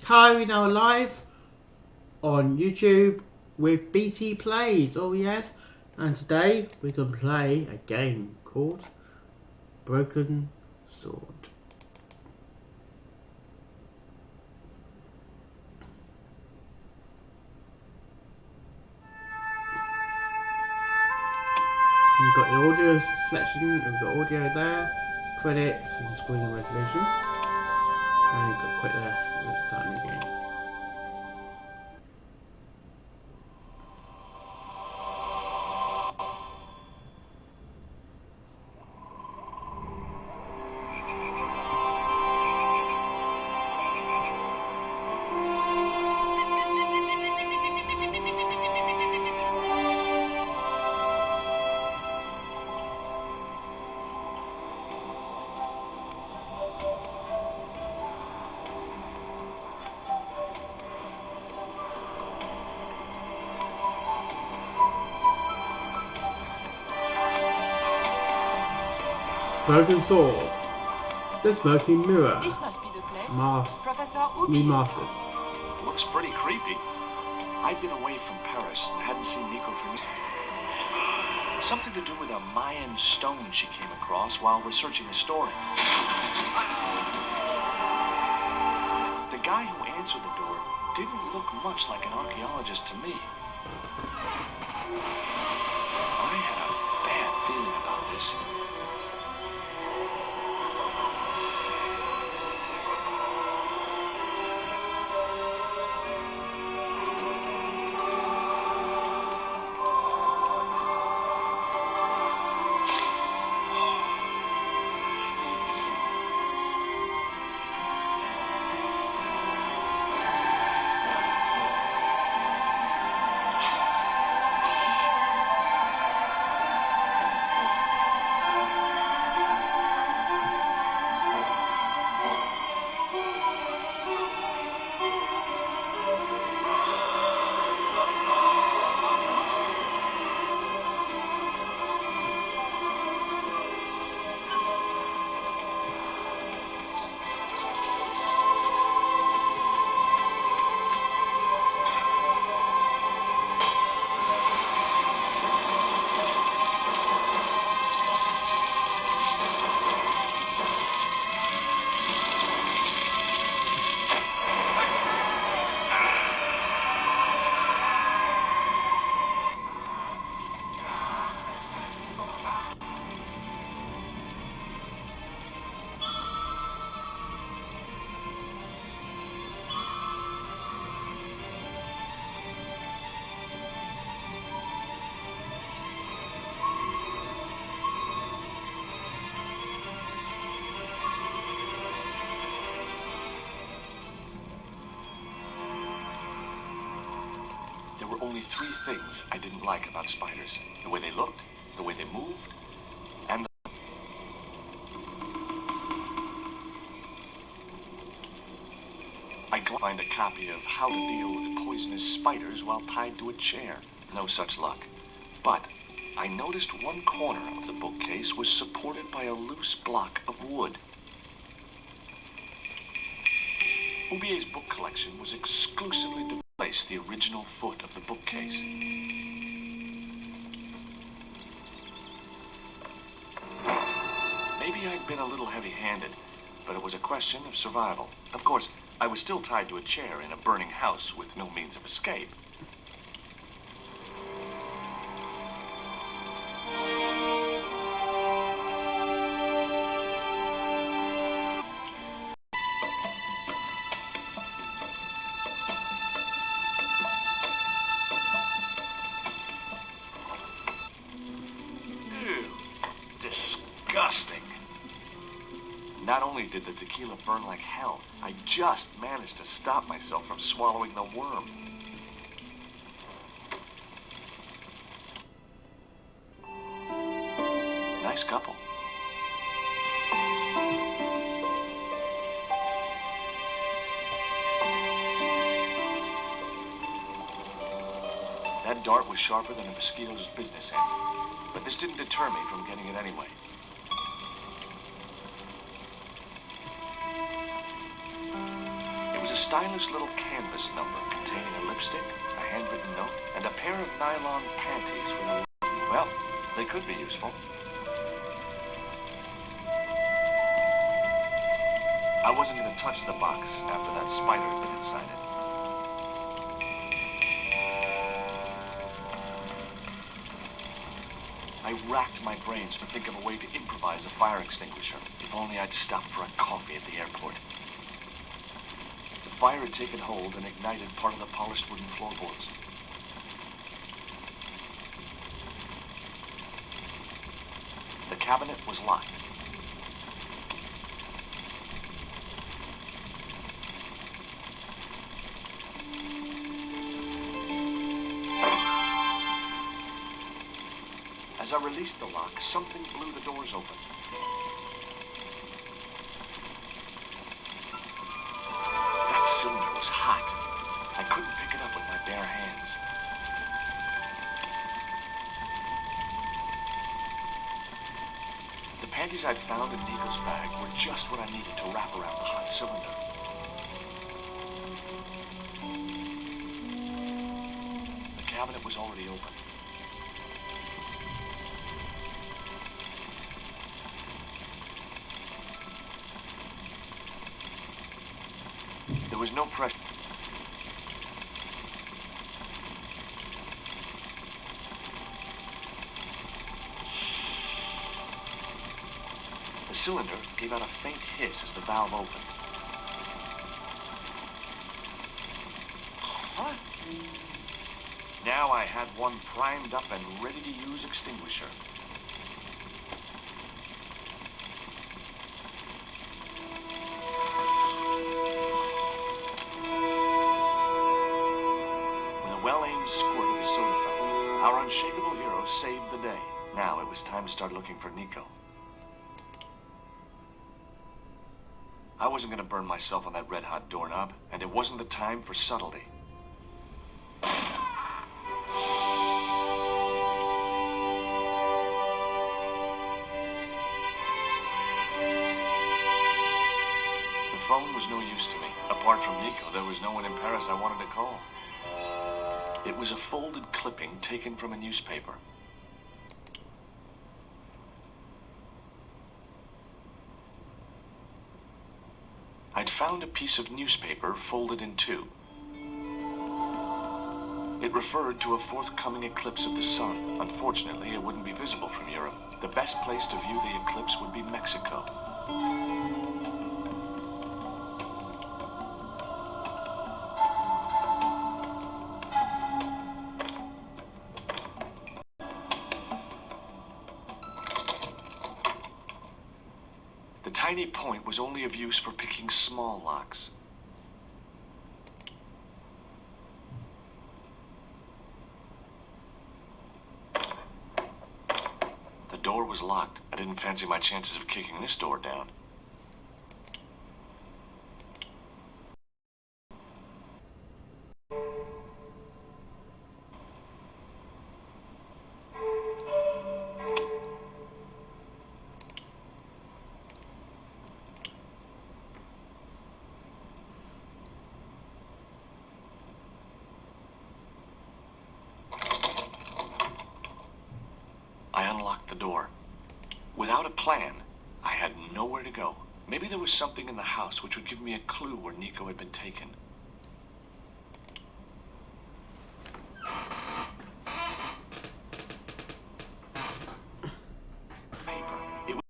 Hi, we're now live on YouTube with BT Plays. Oh yes, and today we can play a game called Broken Sword. We've got the audio selection, we've got audio there, credits and screen resolution. And we've got quit there. Let's start the game. Broken Sword. The Smoking Mirror. This must be the place. Professor Remastered. Looks pretty creepy. I'd been away from Paris and hadn't seen Nico for something to do with a Mayan stone she came across while researching the story. The guy who answered the door didn't look much like an archaeologist to me. I had a bad feeling about this. There were only three things I didn't like about spiders. The way they looked, the way they moved, and I couldn't find a copy of How to Deal with Poisonous Spiders While Tied to a Chair. No such luck. But I noticed one corner of the bookcase was supported by a loose block of wood. Oubier's book collection was exclusively devoted to the original foot of the bookcase. Maybe I'd been a little heavy-handed, but it was a question of survival. Of course, I was still tied to a chair in a burning house with no means of escape. Disgusting. Not only did the tequila burn like hell, I just managed to stop myself from swallowing the worm. Nice couple. That dart was sharper than a mosquito's business end. But this didn't deter me from getting it anyway. was a stylish little canvas number containing a lipstick, a handwritten note, and a pair of nylon panties with a... Well, they could be useful. I wasn't going to touch the box after that spider had been inside it. I racked my brains to think of a way to improvise a fire extinguisher. If only I'd stopped for a coffee at the airport. The fire had taken hold and ignited part of the polished wooden floorboards. The cabinet was locked. As I released the lock, something blew the doors open. That cylinder was hot. I couldn't pick it up with my bare hands. The panties I'd found in Nico's bag were just what I needed to wrap around the hot cylinder. The cabinet was already open. There was no pressure. The cylinder gave out a faint hiss as the valve opened. What? Now I had one primed up and ready to use extinguisher. Well-aimed squirt of the soda fountain, our unshakable hero saved the day. Now it was time to start looking for Nico. I wasn't going to burn myself on that red-hot doorknob, and it wasn't the time for subtlety. The phone was no use to me. Apart from Nico, there was no one in Paris I wanted to call. It was a folded clipping taken from a newspaper. I'd found a piece of newspaper folded in two. It referred to a forthcoming eclipse of the sun. Unfortunately, it wouldn't be visible from Europe. The best place to view the eclipse would be Mexico. The tiny point was only of use for picking small locks. The door was locked. I didn't fancy my chances of kicking this door down. I unlocked the door. Without a plan, I had nowhere to go. Maybe there was something in the house which would give me a clue where Nico had been taken. Paper. It was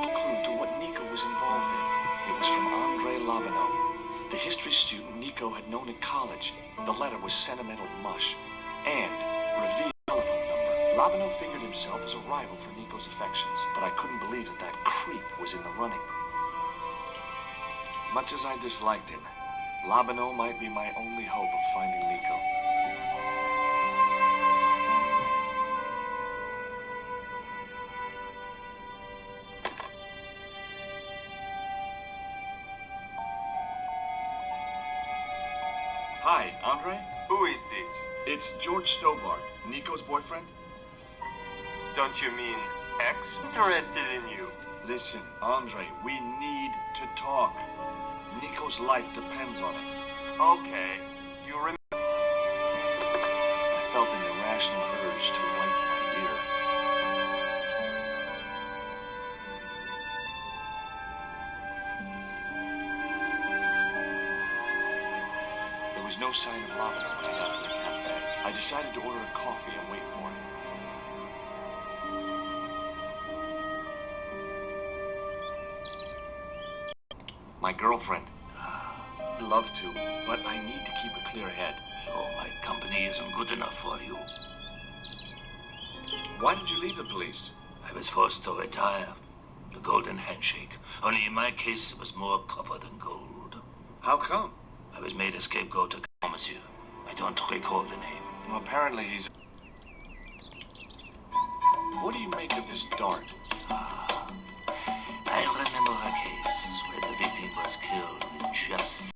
a clue to what Nico was involved in. It was from Andre Lobineau, the history student Nico had known at college. The letter was sentimental mush and revealed Lobineau figured himself as a rival for Nico's affections, but I couldn't believe that creep was in the running. Much as I disliked him, Lobineau might be my only hope of finding Nico. Hi, Andre? Who is this? It's George Stobart, Nico's boyfriend. Don't you mean X? Interested in you. Listen, Andre, we need to talk. Nico's life depends on it. Okay. You remember? I felt an irrational urge to wipe my ear. There was no sign of Lavender when I got to the cafe. I decided to order a coffee and wait for him. My girlfriend. I'd love to, but I need to keep a clear head. So my company isn't good enough for you. Why did you leave the police? I was forced to retire. The golden handshake. Only in my case, it was more copper than gold. How come? I was made a scapegoat to monsieur. I don't recall the name. Well, apparently he's... What do you make of this dart? I remember a case where the victim was killed with just...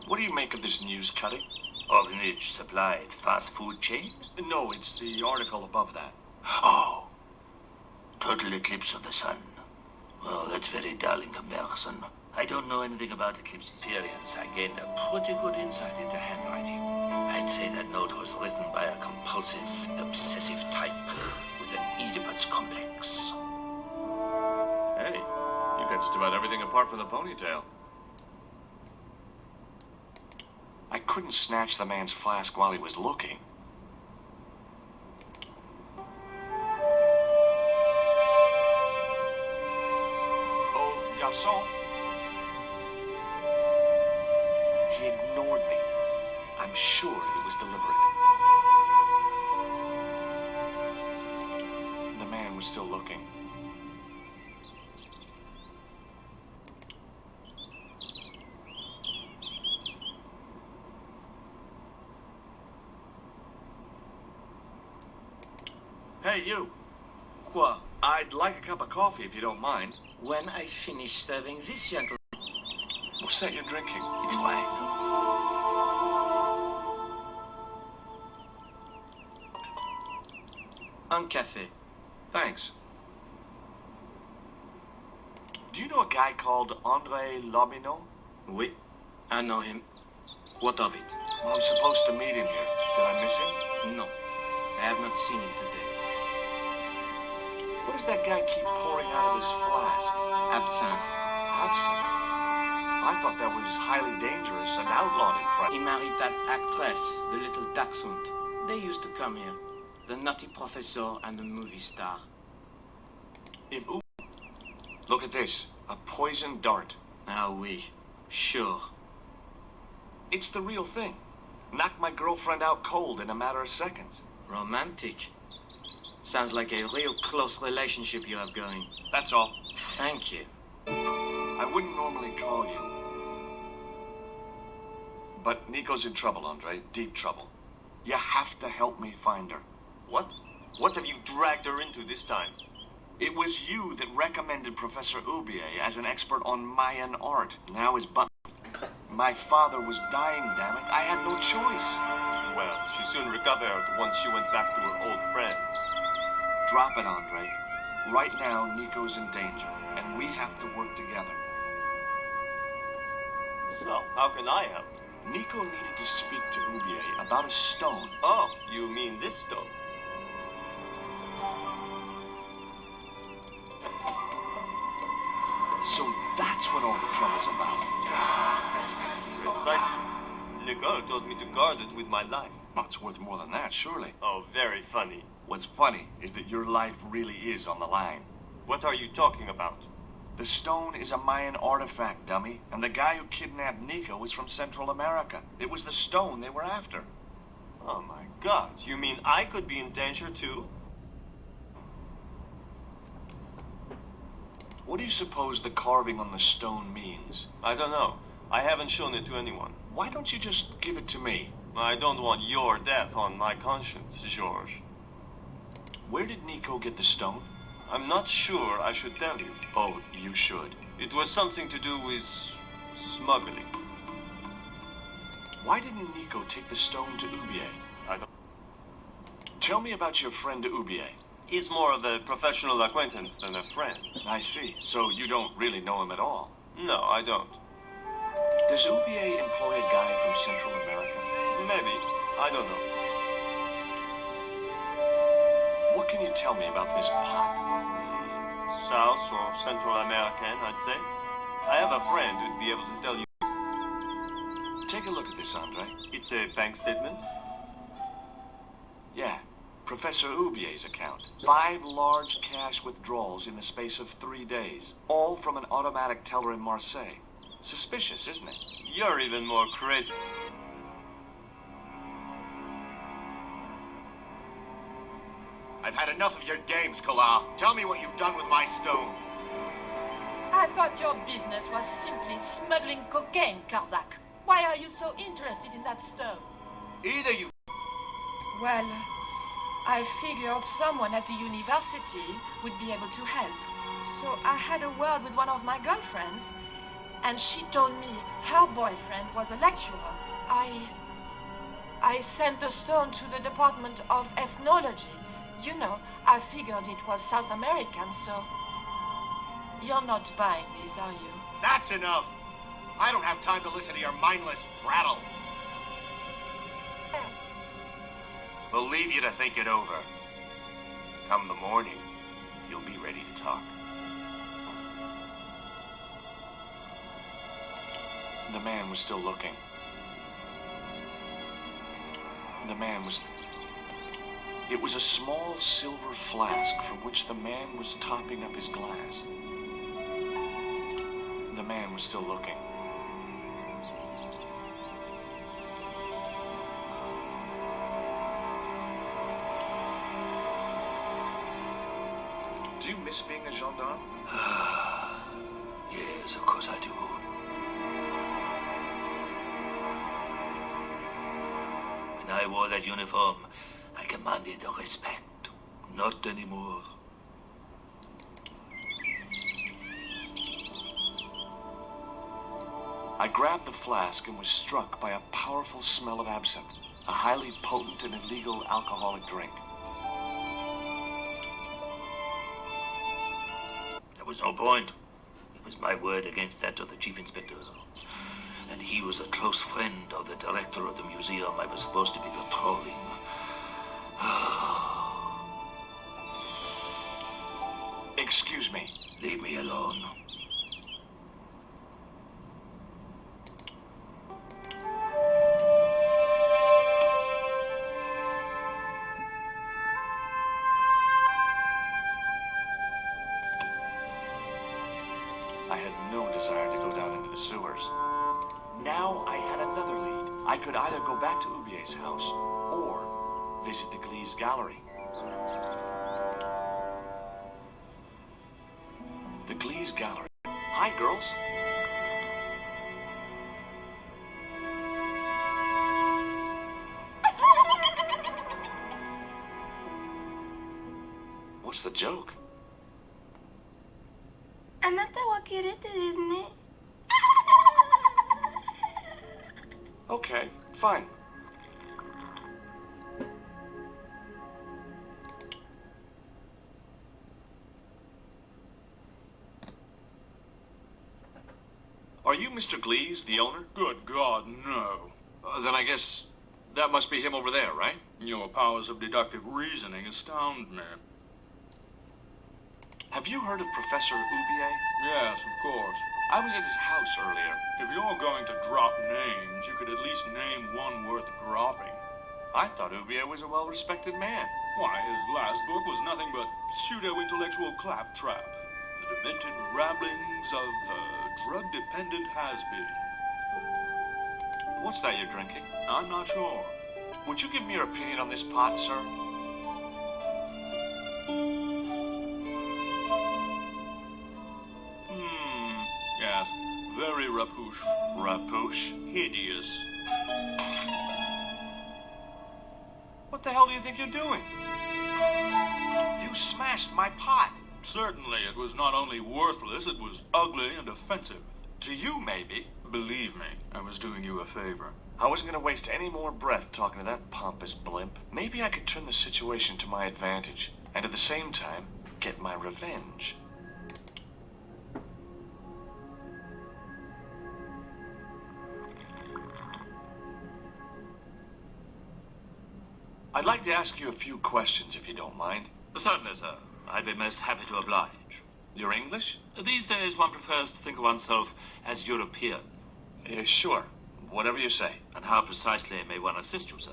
What do you make of this news cutting? Orphanage supplied fast food chain? No, it's the article above that. Oh. Total eclipse of the sun. Well, that's very dull in comparison. I don't know anything about eclipse experience. I gained a pretty good insight into handwriting. I'd say that note was written by a compulsive, obsessive type with an Oedipus complex. Hey, you got just about everything apart from the ponytail. I couldn't snatch the man's flask while he was looking. Oh, garçon. He ignored me. I'm sure it was deliberate. The man was still looking. Hey, you. Quoi? I'd like a cup of coffee if you don't mind. When I finish serving this gentleman... What's that you're drinking? It's wine. Un café. Thanks. Do you know a guy called André Lobineau? Oui, I know him. What of it? Well, I'm supposed to meet him here. Did I miss him? No, I have not seen him today. What does that guy keep pouring out of his flask? Absinthe. Absinthe? I thought that was highly dangerous and outlawed in France. He married that actress, the little dachshund. They used to come here. The nutty professor and the movie star. Look at this. A poison dart. Ah oui, sure. It's the real thing. Knocked my girlfriend out cold in a matter of seconds. Romantic. Sounds like a real close relationship you have going. That's all. Thank you. I wouldn't normally call you. But Nico's in trouble, Andre. Deep trouble. You have to help me find her. What? What have you dragged her into this time? It was you that recommended Professor Oubier as an expert on Mayan art. Now his butt. My father was dying, damn it. I had no choice. Well, she soon recovered once she went back to her old friends. Drop it, Andre. Right now, Nico's in danger, and we have to work together. So, how can I help? Nico needed to speak to Oubier about a stone. Oh, you mean this stone? So that's what all the trouble's about. Precisely. Nicole told me to guard it with my life. Well, it's worth more than that, surely. Oh, very funny. What's funny is that your life really is on the line. What are you talking about? The stone is a Mayan artifact, dummy, and the guy who kidnapped Nico was from Central America. It was the stone they were after. Oh my god, you mean I could be in danger too? What do you suppose the carving on the stone means? I don't know. I haven't shown it to anyone. Why don't you just give it to me? I don't want your death on my conscience, Georges. Where did Nico get the stone? I'm not sure I should tell you. Oh, you should. It was something to do with smuggling. Why didn't Nico take the stone to Oubier? I don't... Tell me about your friend Oubier. He's more of a professional acquaintance than a friend. I see. So you don't really know him at all? No, I don't. Does Ubier employ a guy from Central America? Maybe. I don't know. What can you tell me about this pot? South or Central American, I'd say. I have a friend who'd be able to tell you. Take a look at this, Andre. It's a bank statement. Yeah. Professor Ubier's account. 5 large cash withdrawals in the space of 3 days. All from an automatic teller in Marseille. Suspicious, isn't it? You're even more crazy. I've had enough of your games, Kala. Tell me what you've done with my stone. I thought your business was simply smuggling cocaine, Karzak. Why are you so interested in that stone? Either you... Well, I figured someone at the university would be able to help. So I had a word with one of my girlfriends, and she told me her boyfriend was a lecturer. I sent the stone to the Department of Ethnology. You know, I figured it was South American, so... You're not buying this, are you? That's enough. I don't have time to listen to your mindless prattle. We'll leave you to think it over. Come the morning, you'll be ready to talk. The man was still looking. The man was... It was a small silver flask from which the man was topping up his glass. The man was still looking. Do you miss being a gendarme? Yes, of course I do. When I wore that uniform, I commanded respect. Not anymore. I grabbed the flask and was struck by a powerful smell of absinthe, a highly potent and illegal alcoholic drink. There was no point. It was my word against that of the chief inspector. And he was a close friend of the director of the museum I was supposed to be patrolling. Excuse me. Leave me alone. I had no desire to go down into the sewers. Now I had another lead. I could either go back to Ubier's house or visit the Glee's gallery. The Glee's gallery. Hi, girls. What's the joke? あなたはキレてですね。 Okay, fine. Are you Mr. Glees, the owner? Good God, no. Then I guess that must be him over there, right? Your powers of deductive reasoning astound me. Have you heard of Professor Ubier? Yes, of course. I was at his house earlier. If you're going to drop names, you could at least name one worth dropping. I thought Ubier was a well-respected man. Why, his last book was nothing but pseudo-intellectual claptrap. The demented ramblings of a drug-dependent has-been. What's that you're drinking? I'm not sure. Would you give me your opinion on this pot, sir? Yes, very rapouche. Rapouche? Hideous. What the hell do you think you're doing? You smashed my pot. Certainly, it was not only worthless, it was ugly and offensive. To you, maybe. Believe me, I was doing you a favor. I wasn't going to waste any more breath talking to that pompous blimp. Maybe I could turn the situation to my advantage. and at the same time, get my revenge. I'd like to ask you a few questions, if you don't mind. Certainly, sir. I'd be most happy to oblige. You're English? These days, one prefers to think of oneself as European. Sure. Whatever you say. And how precisely may one assist you, sir?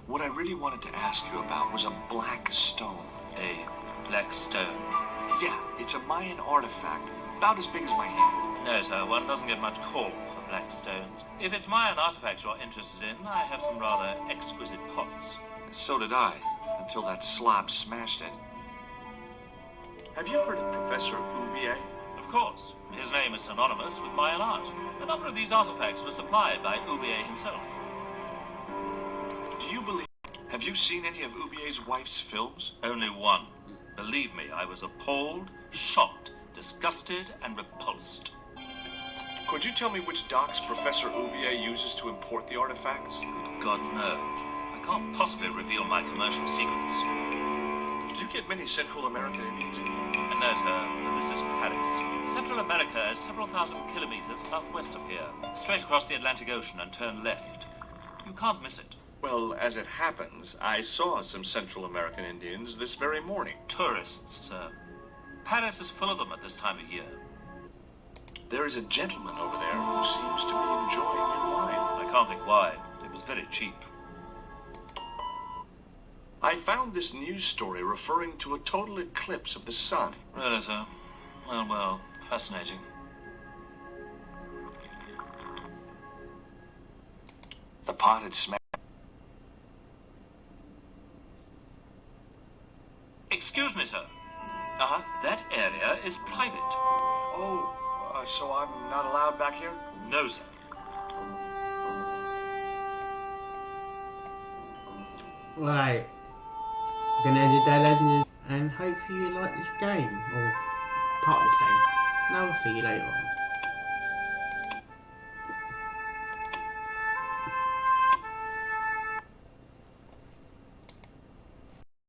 What I really wanted to ask you about was a black stone. A black stone? Yeah, it's a Mayan artifact, about as big as my hand. No, sir, one doesn't get much call for black stones. If it's Mayan artifacts you're interested in, I have some rather exquisite pots. So did I, until that slob smashed it. Have you heard of Professor Oubier? Of course. His name is synonymous with Mayan art. A number of these artifacts were supplied by Oubier himself. Do you believe... Have you seen any of Oubier's wife's films? Only one. Believe me, I was appalled, shocked, disgusted, and repulsed. Could you tell me which docks Professor Oubier uses to import the artifacts? Good God, no. I can't possibly reveal my commercial secrets. Do you get many Central American Indians? No, sir. This is Paris. Central America is several thousand kilometers southwest of here. Straight across the Atlantic Ocean and turn left. You can't miss it. Well, as it happens, I saw some Central American Indians this very morning. Tourists, sir. Paris is full of them at this time of year. There is a gentleman over there who seems to be enjoying your wine. I can't think why. It was very cheap. I found this news story referring to a total eclipse of the sun. Really, sir? Well, fascinating. The pot had smashed. Excuse me, sir. That area is private. Oh, so I'm not allowed back here? No, sir. Right. Gonna end it there, legends, and hopefully you like this game, or part of this game. And I will see you later on.